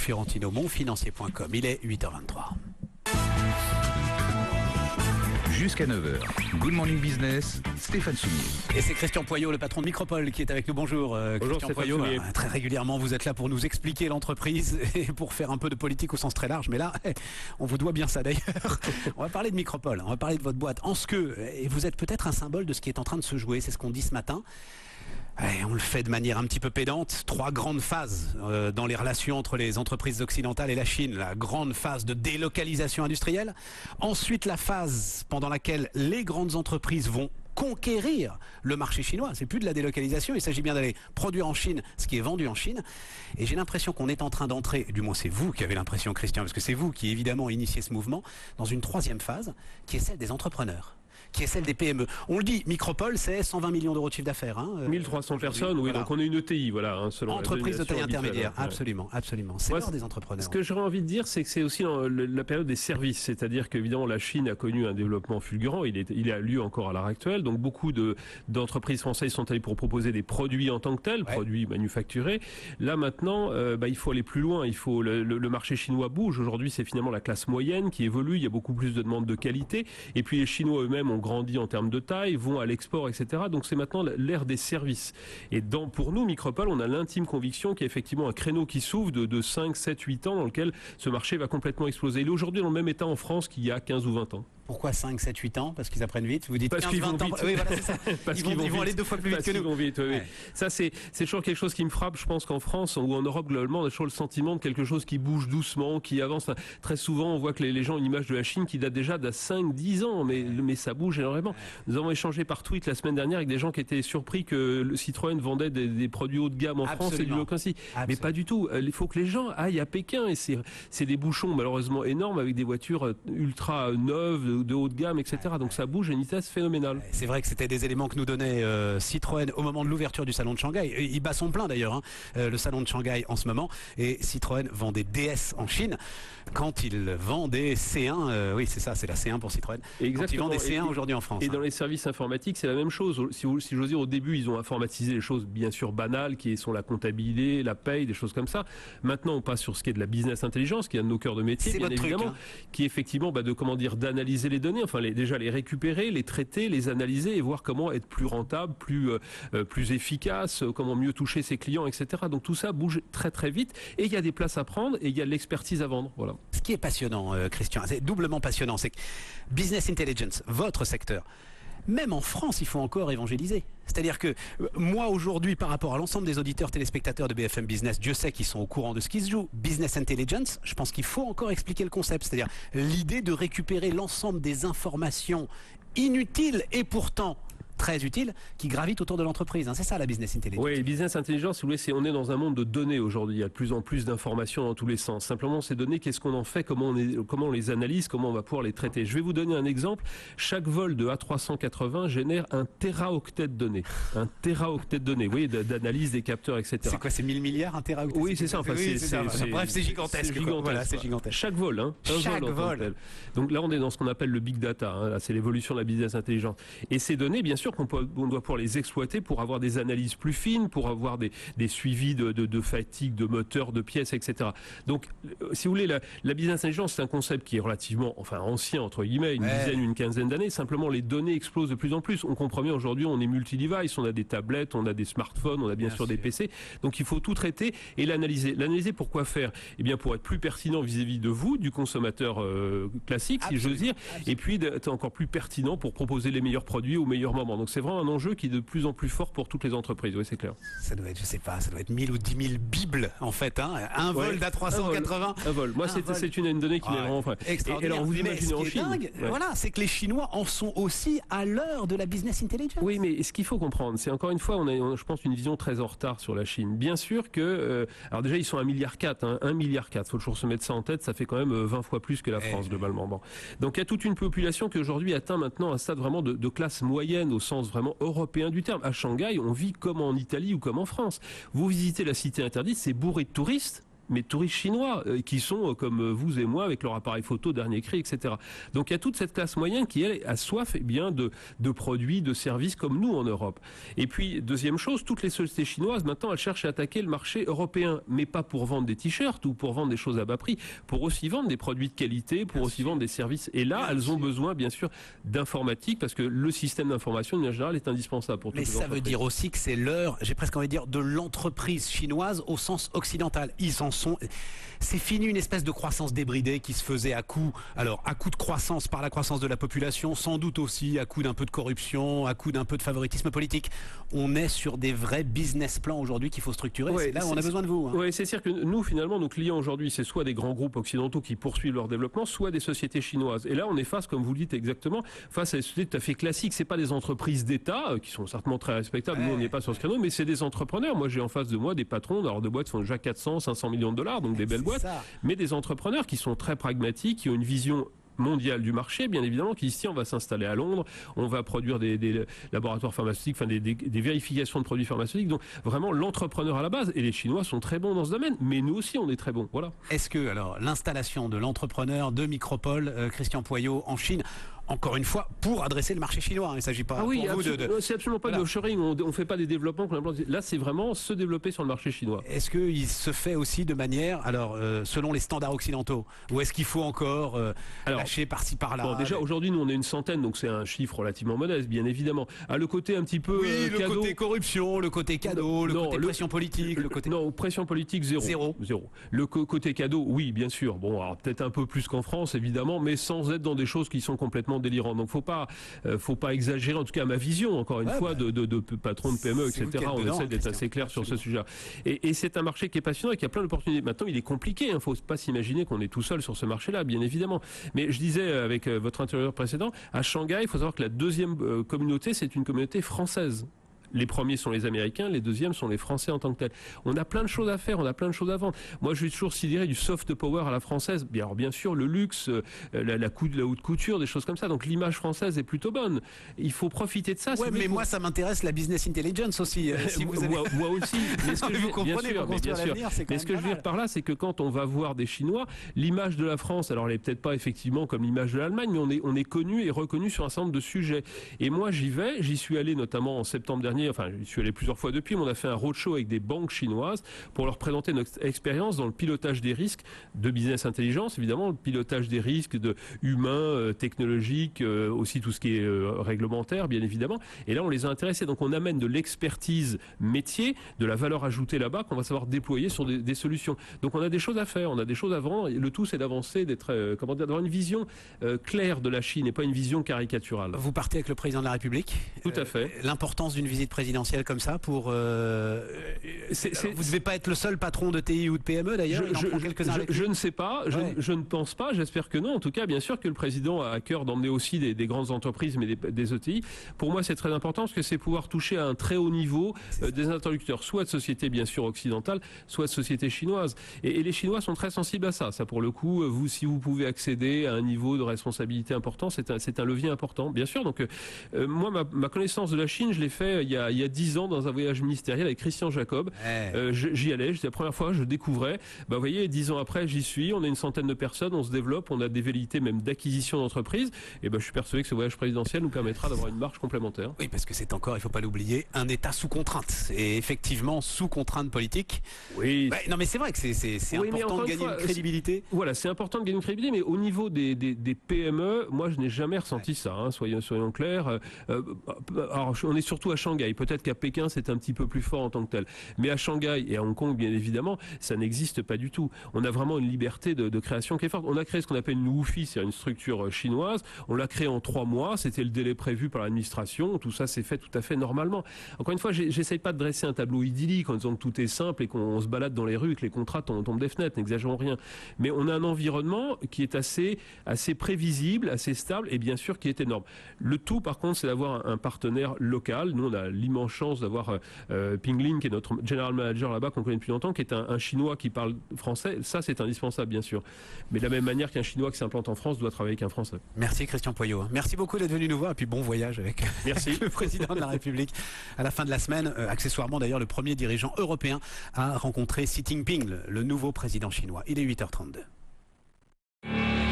Fiorentino, monfinancier.com. Il est 8h23. Jusqu'à 9h. Good Morning Business, Stéphane Soumier. Et c'est Christian Poyot, le patron de Micropole, qui est avec nous. Bonjour, Christian Poyot. Très régulièrement, vous êtes là pour nous expliquer l'entreprise et pour faire un peu de politique au sens très large. Mais là, on vous doit bien ça d'ailleurs. On va parler de Micropole, on va parler de votre boîte. Et vous êtes peut-être un symbole de ce qui est en train de se jouer. C'est ce qu'on dit ce matin. On le fait de manière un petit peu pédante. 3 grandes phases dans les relations entre les entreprises occidentales et la Chine. La grande phase de délocalisation industrielle. Ensuite, la phase pendant laquelle les grandes entreprises vont conquérir le marché chinois. C'est plus de la délocalisation, il s'agit bien d'aller produire en Chine ce qui est vendu en Chine. Et j'ai l'impression qu'on est en train d'entrer, du moins c'est vous qui avez l'impression, Christian, parce que c'est vous qui évidemment initiez ce mouvement, dans une 3e phase qui est celle des entrepreneurs, qui est celle des PME. On le dit, Micropole, c'est 120 millions d'euros de chiffre d'affaires. 1300 personnes, oui, voilà. Donc on est une ETI, voilà, selon entreprise de taille intermédiaire, ouais. Absolument. C'est l'heure des entrepreneurs. Ce que j'aurais envie de dire, c'est que c'est aussi la période des services, c'est-à-dire qu'évidemment la Chine a connu un développement fulgurant, il a lieu encore à l'heure actuelle, donc beaucoup d'entreprises françaises sont allées pour proposer des produits en tant que tels, produits manufacturés. Là maintenant, il faut aller plus loin, le marché chinois bouge, aujourd'hui c'est finalement la classe moyenne qui évolue, il y a beaucoup plus de demandes de qualité, et puis les Chinois eux-mêmes ont grandi en termes de taille, vont à l'export, etc. Donc c'est maintenant l'ère des services. Et pour nous, Micropole, on a l'intime conviction qu'il y a effectivement un créneau qui s'ouvre de 5, 7, 8 ans dans lequel ce marché va complètement exploser. Il est aujourd'hui dans le même état en France qu'il y a 15 ou 20 ans. Pourquoi 5, 7, 8 ans? Parce qu'ils apprennent vite? Vous dites parce 15, qu'ils 20 vont ans. Vite. Oui, voilà, c'est ça. Ils vont aller 2 fois plus vite que nous. Ils vont vite, oui. Ça, c'est toujours quelque chose qui me frappe. Je pense qu'en France ou en Europe, globalement, on a toujours le sentiment de quelque chose qui bouge doucement, qui avance. Très souvent, on voit que les gens ont une image de la Chine qui date déjà d'à 5, 10 ans. Mais ça bouge énormément. Nous avons échangé par tweet la semaine dernière avec des gens qui étaient surpris que le Citroën vendait des produits haut de gamme en France et du low cost. Mais pas du tout. Il faut que les gens aillent à Pékin et c'est des bouchons malheureusement énormes avec des voitures ultra neuves, de haut de gamme, etc. Donc ça bouge à une vitesse phénoménale. C'est vrai que c'était des éléments que nous donnait Citroën au moment de l'ouverture du salon de Shanghai. Il bat son plein d'ailleurs, le salon de Shanghai en ce moment. Et Citroën vend des DS en Chine quand il vend des C1. Oui, c'est ça, c'est la C1 pour Citroën. Exactement. Quand il vend des C1 aujourd'hui en France. Et dans les services informatiques, c'est la même chose. Si j'ose dire, au début, ils ont informatisé les choses bien sûr banales, qui sont la comptabilité, la paye, des choses comme ça. Maintenant, on passe sur ce qui est de la business intelligence, qui est un de nos cœurs de métier, bien évidemment, qui est effectivement d'analyser les données, enfin déjà les récupérer, les traiter, les analyser et voir comment être plus rentable, plus efficace, comment mieux toucher ses clients, etc. Donc tout ça bouge très très vite et il y a des places à prendre et il y a de l'expertise à vendre. Voilà. Ce qui est passionnant, Christian, c'est doublement passionnant, c'est que Business Intelligence, votre secteur, même en France, il faut encore évangéliser. C'est-à-dire que moi, aujourd'hui, par rapport à l'ensemble des auditeurs téléspectateurs de BFM Business, Dieu sait qu'ils sont au courant de ce qui se joue. Business Intelligence, je pense qu'il faut encore expliquer le concept. C'est-à-dire l'idée de récupérer l'ensemble des informations inutiles et pourtant très utile qui gravite autour de l'entreprise. C'est ça la business intelligence. Oui, business intelligence, si vous voulez, on est dans un monde de données aujourd'hui. Il y a de plus en plus d'informations dans tous les sens. Simplement, ces données, qu'est-ce qu'on en fait, comment on les analyse, comment on va pouvoir les traiter. Je vais vous donner un exemple. Chaque vol de A380 génère 1 téraoctet de données. 1 téraoctet de données, oui, d'analyse des capteurs, etc. C'est quoi, c'est 1000 milliards, 1 téraoctet? Oui, c'est ça. Enfin, bref, c'est gigantesque. Voilà, c'est gigantesque. Chaque vol, Chaque vol. Donc là, on est dans ce qu'on appelle le big data. Là, c'est l'évolution de la business intelligence. Et ces données, bien sûr, on doit pouvoir les exploiter pour avoir des analyses plus fines, pour avoir des suivis de fatigue, de moteurs, de pièces, etc. Donc, si vous voulez, la business intelligence, c'est un concept qui est relativement, ancien, entre guillemets, une quinzaine d'années. Simplement, les données explosent de plus en plus. On comprend bien aujourd'hui, on est multi-device, on a des tablettes, on a des smartphones, on a bien sûr des PC. Donc, il faut tout traiter et l'analyser. L'analyser pour quoi faire? Eh bien, pour être plus pertinent vis-à-vis de vous, du consommateur classique, si j'ose dire, et puis d'être encore plus pertinent pour proposer les meilleurs produits au meilleur moment. Donc, c'est vraiment un enjeu qui est de plus en plus fort pour toutes les entreprises, oui, c'est clair. Ça doit être, je sais pas, ça doit être 1000 ou 10 000 bibles, en fait, Un vol d'A380. Un vol. Moi, c'est une donnée qui m'est vraiment extraordinaire. Et alors, vous imaginez en Chine. Dingue, voilà, c'est que les Chinois en sont aussi à l'heure de la business intelligence. Oui, mais ce qu'il faut comprendre, c'est encore une fois, on a, je pense, une vision très en retard sur la Chine. Bien sûr que, alors déjà, ils sont 1,4 milliard, 1,4 milliard. Faut toujours se mettre ça en tête, ça fait quand même 20 fois plus que la France, globalement. Bon. Donc, il y a toute une population qui aujourd'hui atteint maintenant un stade vraiment de classe moyenne au sens vraiment européen du terme. À Shanghai, on vit comme en Italie ou comme en France. Vous visitez la cité interdite, c'est bourré de touristes, mais touristes chinois qui sont comme vous et moi avec leur appareil photo dernier cri, etc. Donc il y a toute cette classe moyenne qui elle a soif bien de produits, de services comme nous en Europe. Et puis deuxième chose, toutes les sociétés chinoises maintenant elles cherchent à attaquer le marché européen, mais pas pour vendre des t-shirts ou pour vendre des choses à bas prix, pour aussi vendre des produits de qualité, pour aussi vendre des services. Et là, elles ont besoin, bien sûr, d'informatique, parce que le système d'information, en général, est indispensable pour toutes les entreprises. Mais ça veut dire aussi que c'est l'heure, j'ai presque envie de dire, de l'entreprise chinoise au sens occidental. Ils en sont... C'est fini une espèce de croissance débridée qui se faisait à coup de croissance par la croissance de la population, sans doute aussi à coup d'un peu de corruption, à coup d'un peu de favoritisme politique. On est sur des vrais business plans aujourd'hui qu'il faut structurer. Ouais, c'est là où on a besoin de vous. Oui, c'est sûr que nous, finalement, nos clients aujourd'hui, c'est soit des grands groupes occidentaux qui poursuivent leur développement, soit des sociétés chinoises. Et là, on est face, comme vous le dites exactement, face à des sociétés tout à fait classiques. C'est pas des entreprises d'État qui sont certainement très respectables. Nous, on n'est pas sur ce créneau, mais c'est des entrepreneurs. Moi, j'ai en face de moi des patrons de boîtes qui font déjà 400, 500 millions de dollars, donc des belles boîtes, mais des entrepreneurs qui sont très pragmatiques, qui ont une vision mondiale du marché, bien évidemment, qui ici on va s'installer à Londres, on va produire des laboratoires pharmaceutiques, enfin des vérifications de produits pharmaceutiques, donc vraiment l'entrepreneur à la base, et les Chinois sont très bons dans ce domaine, mais nous aussi on est très bons, voilà. Est-ce que alors l'installation de l'entrepreneur de Micropole, Christian Poyot, en Chine, encore une fois, pour adresser le marché chinois. Il ne s'agit pas pour vous c'est absolument pas de offshoring, on ne fait pas des développements. Là, c'est vraiment se développer sur le marché chinois. Est-ce qu'il se fait aussi de manière, selon les standards occidentaux, ou est-ce qu'il faut encore lâcher par-ci par-là? Bon, déjà, aujourd'hui, nous, on est une centaine, donc c'est un chiffre relativement modeste, bien évidemment. Le côté un petit peu le cadeau. Côté corruption, le côté cadeau, le côté pression politique, le côté... Non, pression politique, zéro. Le côté cadeau, oui, bien sûr. Bon, alors peut-être un peu plus qu'en France, évidemment, mais sans être dans des choses qui sont complètement délirantes. Donc, faut pas exagérer, en tout cas à ma vision, encore une fois, de patron de PME, etc. On essaie d'être assez clair sur ce sujet. Et c'est un marché qui est passionnant et qui a plein d'opportunités. Maintenant, il est compliqué. Il ne faut pas s'imaginer qu'on est tout seul sur ce marché-là, bien évidemment. Mais je disais avec votre intervieweur précédent, à Shanghai, il faut savoir que la deuxième communauté, c'est une communauté française. Les premiers sont les Américains, les deuxièmes sont les Français en tant que tels. On a plein de choses à faire, on a plein de choses à vendre. Moi, je suis toujours sidéré du soft power à la française. Alors, bien sûr, le luxe, la haute couture, des choses comme ça. Donc, l'image française est plutôt bonne. Il faut profiter de ça. Ouais, mais moi, ça m'intéresse la business intelligence aussi. Si vous avez... moi aussi. Mais ce que vous comprenez, bien sûr. Mais ce que je veux dire par là, c'est que quand on va voir des Chinois, l'image de la France, alors elle est peut-être pas effectivement comme l'image de l'Allemagne, mais on est connu et reconnu sur un certain nombre de sujets. Et moi, j'y suis allé notamment en septembre dernier. Enfin, j'y suis allé plusieurs fois depuis, mais on a fait un roadshow avec des banques chinoises pour leur présenter notre expérience dans le pilotage des risques de business intelligence, évidemment, le pilotage des risques humains, technologiques, aussi tout ce qui est réglementaire, bien évidemment. Et là, on les a intéressés. Donc, on amène de l'expertise métier, de la valeur ajoutée là-bas qu'on va savoir déployer sur des solutions. Donc, on a des choses à faire, on a des choses à vendre. Le tout, c'est d'avancer, d'avoir une vision claire de la Chine et pas une vision caricaturale. Vous partez avec le président de la République. Tout à fait. L'importance d'une visite présidentielle comme ça pour... vous ne devez pas être le seul patron de TI ou de PME d'ailleurs. Je ne sais pas, je ne pense pas, j'espère que non. En tout cas, bien sûr que le président a à cœur d'emmener aussi des grandes entreprises, mais des ETI. Pour moi, c'est très important parce que c'est pouvoir toucher à un très haut niveau des interlocuteurs, soit de sociétés bien sûr occidentales, soit de sociétés chinoises. Et les Chinois sont très sensibles à ça. Ça, pour le coup, si vous pouvez accéder à un niveau de responsabilité important, c'est un levier important, bien sûr. Donc, moi, ma connaissance de la Chine, je l'ai fait il y a 10 ans dans un voyage ministériel avec Christian Jacob. J'y allais, c'était la première fois, je découvrais. Vous voyez, 10 ans après, j'y suis, on est une centaine de personnes, on se développe, on a des velléités même d'acquisition d'entreprise. Et je suis persuadé que ce voyage présidentiel nous permettra d'avoir une marche complémentaire. Oui, parce que c'est encore, il ne faut pas l'oublier, un État sous contrainte. Et effectivement, sous contrainte politique. Oui. Non, mais c'est vrai que c'est important de gagner une crédibilité. Voilà, c'est important de gagner une crédibilité, mais au niveau des PME, moi, je n'ai jamais ressenti ça, hein, soyons clairs. Alors, on est surtout à Shanghai. Peut-être qu'à Pékin, c'est un petit peu plus fort en tant que tel. Mais à Shanghai et à Hong Kong, bien évidemment, ça n'existe pas du tout. On a vraiment une liberté de création qui est forte. On a créé ce qu'on appelle une WUFI, c'est une structure chinoise. On l'a créée en 3 mois. C'était le délai prévu par l'administration. Tout ça s'est fait tout à fait normalement. Encore une fois, j'essaye pas de dresser un tableau idyllique en disant que tout est simple et qu'on se balade dans les rues et que les contrats tombent des fenêtres. N'exagérons rien. Mais on a un environnement qui est assez prévisible, assez stable et bien sûr qui est énorme. Le tout, par contre, c'est d'avoir un partenaire local. Nous, on a l'immense chance d'avoir Ping Lin, qui est notre general manager là-bas, qu'on connaît depuis longtemps, qui est un Chinois qui parle français. Ça, c'est indispensable, bien sûr. Mais de la même manière qu'un Chinois qui s'implante en France doit travailler avec un Français. Merci Christian Poyot. Merci beaucoup d'être venu nous voir et puis bon voyage avec le président de la République à la fin de la semaine. Accessoirement d'ailleurs, le premier dirigeant européen à rencontrer Xi Jinping, le nouveau président chinois. Il est 8h32.